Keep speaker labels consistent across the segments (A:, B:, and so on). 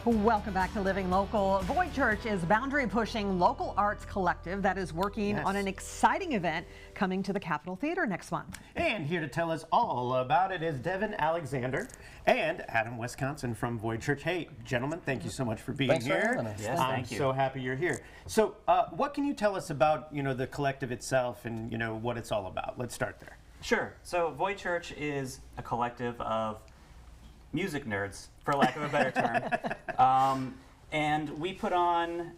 A: Welcome back to Living Local. Void Church is boundary-pushing local arts collective that is working on an exciting event coming to the Capitol Theater next month.
B: And here to tell us all about it is Devin Alexander and Adam Wesconsin from Void Church. Hey, gentlemen, thank you so much for being here.
C: For having us.
D: Yes,
B: I'm
D: thank you.
B: so happy you're here. So, what can you tell us about the collective itself and what it's all about? Let's start there.
D: Sure. So Void Church is a collective of music nerds, for lack of a better term. And we put on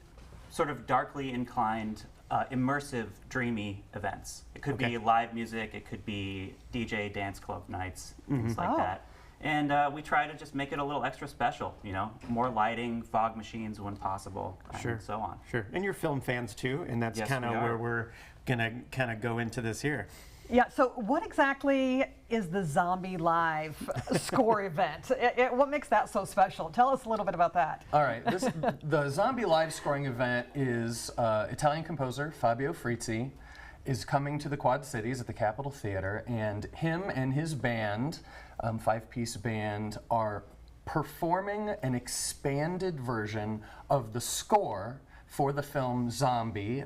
D: sort of darkly inclined, immersive, dreamy events. It could be live music, it could be DJ dance club nights, things like that. And we try to just make it a little extra special, more lighting, fog machines when possible, and so on.
B: Sure. And you're film fans too, and that's kind of where we're going to kind of go into this here.
A: Yeah, so what exactly is the Zombie Live score event? What makes that so special? Tell us a little bit about that.
C: All right, the Zombie Live scoring event is Italian composer Fabio Frizzi is coming to the Quad Cities at the Capitol Theater, and him and his band, five-piece band, are performing an expanded version of the score for the film Zombie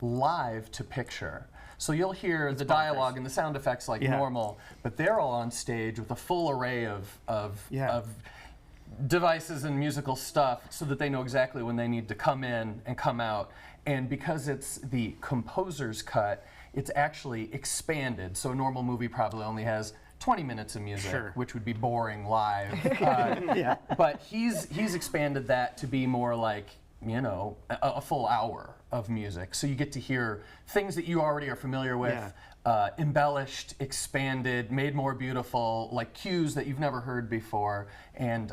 C: live to picture. So you'll hear the dialogue and the sound effects like normal, but they're all on stage with a full array of devices and musical stuff so that they know exactly when they need to come in and come out. And because it's the composer's cut, it's actually expanded. So a normal movie probably only has 20 minutes of music, which would be boring live. But he's expanded that to be more like, a full hour of music. So you get to hear things that you already are familiar with, embellished, expanded, made more beautiful, like cues that you've never heard before. And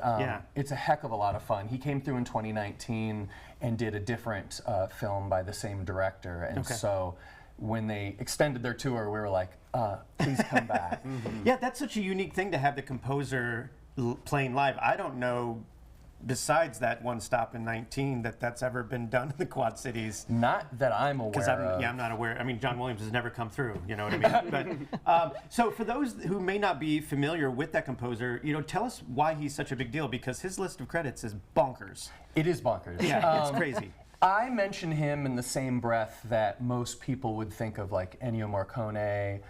C: it's a heck of a lot of fun. He came through in 2019 and did a different film by the same director. And so when they extended their tour, we were like, please come back.
B: Yeah, that's such a unique thing to have the composer playing live. I don't know, besides that one stop in 19, that's ever been done in the Quad Cities.
C: Not that I'm aware of.
B: I'm not aware. I mean, John Williams has never come through, you know what I mean? But, so for those who may not be familiar with that composer, tell us why he's such a big deal, because his list of credits is bonkers.
C: It is bonkers.
B: Yeah, it's crazy.
C: I mention him in the same breath that most people would think of, like Ennio Morricone.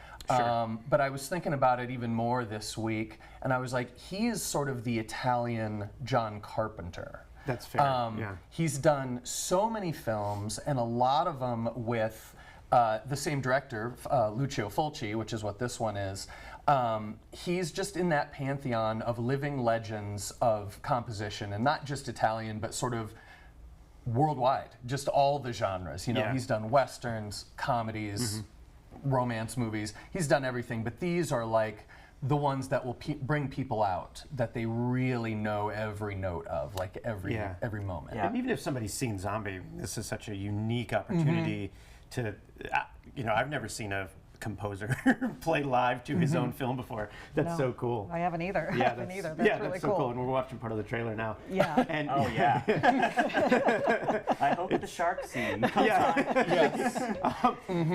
C: But I was thinking about it even more this week, and I was like, he is sort of the Italian John Carpenter.
B: That's fair.
C: He's done so many films, and a lot of them with the same director, Lucio Fulci, which is what this one is. He's just in that pantheon of living legends of composition, and not just Italian, but sort of worldwide, just all the genres. He's done westerns, comedies, romance movies. He's done everything, but these are like the ones that will bring people out, that they really know every note of, like every moment.
B: And even if somebody's seen Zombie, this is such a unique opportunity to, I've never seen a composer play live to his own film before. That's so cool.
A: I haven't either.
B: Yeah,
A: That's really
B: that's so cool. And we're watching part of the trailer now.
A: Yeah.
B: And
D: oh yeah. I hope the shark scene comes on.
B: Yes.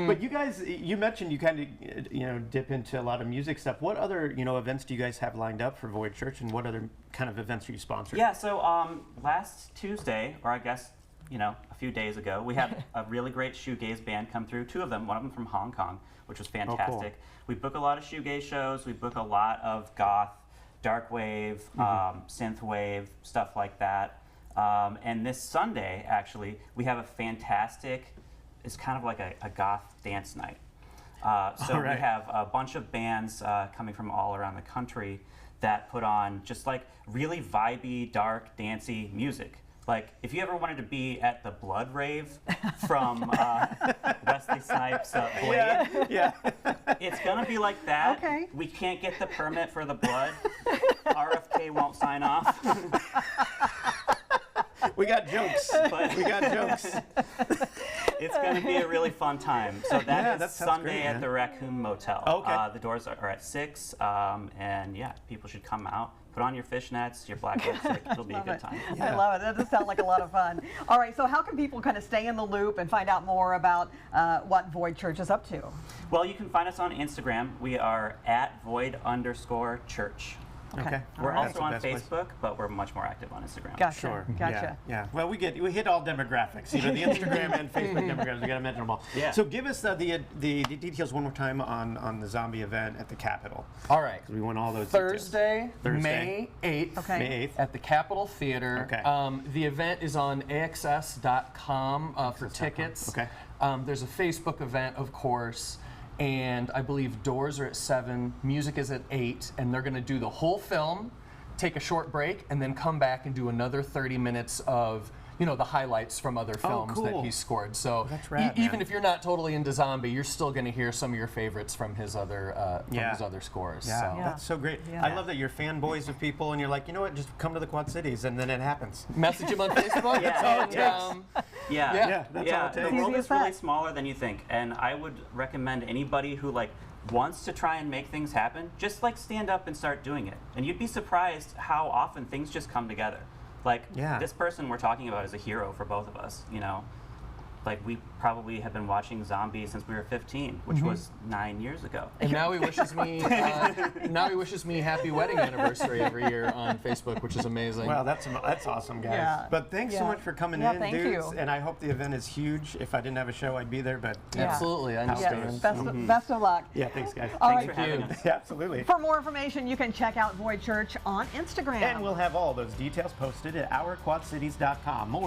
B: But you guys, you mentioned you kind of, dip into a lot of music stuff. What other events do you guys have lined up for Void Church, and what other kind of events are you sponsoring?
D: Yeah. So last Tuesday, or I guess a few days ago, we had a really great shoegaze band come through. Two of them, one of them from Hong Kong, which was fantastic.
B: Oh, cool.
D: We book a lot of shoegaze shows. We book a lot of goth, dark wave, synth wave, stuff like that. And this Sunday, actually, we have a fantastic, it's kind of like a goth dance night. We have a bunch of bands coming from all around the country that put on just like really vibey, dark, dancey music. Like, if you ever wanted to be at the Blood Rave from Wesley Snipes' Blade, it's going to be like that.
A: Okay.
D: We can't get the permit for the blood. RFK won't sign off.
B: We got jokes. We got jokes.
D: It's going to be a really fun time. So that is Sunday
B: great,
D: at the Raccoon Motel.
B: Okay.
D: The doors are at 6, and people should come out. Put on your fishnets, your black lipstick. It'll be a good time.
A: I love it. That does sound like a lot of fun. All right, so how can people kind of stay in the loop and find out more about what Void Church is up to?
D: Well, you can find us on Instagram. We are at Void_Church.
B: Okay.
D: We're
B: That's
D: also
B: the
D: on
B: best place.
D: Facebook, but we're much more active on Instagram.
A: Gotcha.
B: Sure.
A: Gotcha.
B: Yeah. Well, we hit all demographics. You know, the Instagram and Facebook demographics. We got to mention them all.
D: Yeah.
B: So give us the details one more time on the zombie event at the Capitol.
C: All right.
B: We want all those
C: Thursday,
B: Thursday.
C: May 8th.
A: Okay.
B: May 8th.
C: At the Capitol Theater.
B: Okay.
C: The event is on AXS.com for tickets.
B: Okay.
C: There's a Facebook event, of course, and I believe doors are at 7, music is at 8, and they're going to do the whole film, take a short break, and then come back and do another 30 minutes of, you know, the highlights from other films that
B: cool.
C: he's scored. So
B: That's rad,
C: even
B: man.
C: if you're not totally into zombie, you're still going to hear some of your favorites from his other scores.
B: Yeah,
C: So.
B: that's so great.
A: Yeah.
B: I love that you're fanboys of people and you're like, you know what, just come to the Quad Cities, and then it happens.
C: Message him on Facebook.
D: Yeah,
C: That's all it
D: yeah.
C: takes.
D: Yeah,
B: Yeah, that's all it
D: the
B: takes.
D: world
A: Easy as
D: is really
A: that.
D: smaller than you think, and I would recommend anybody who wants to try and make things happen, just stand up and start doing it, and you'd be surprised how often things just come together. This person we're talking about is a hero for both of us. You know, we probably have been watching zombies since we were 15, which was 9 years ago.
C: And now he wishes me happy wedding anniversary every year on Facebook, which is amazing.
B: Wow, that's awesome, guys.
A: Yeah.
B: But thanks so
A: Yeah.
B: much for coming
A: Yeah,
B: in,
A: thank
B: dudes.
A: you.
B: And I hope the event is huge. If I didn't have a show, I'd be there. But
A: Yeah.
C: Absolutely, I
B: House
C: understand.
B: goes.
A: Best of luck.
B: yeah, thanks, guys.
A: All
D: Thanks
A: right.
D: for having us.
B: Yeah, absolutely.
A: For more information, you can check out Void Church on Instagram.
B: And we'll have all those details posted at ourquadcities.com. More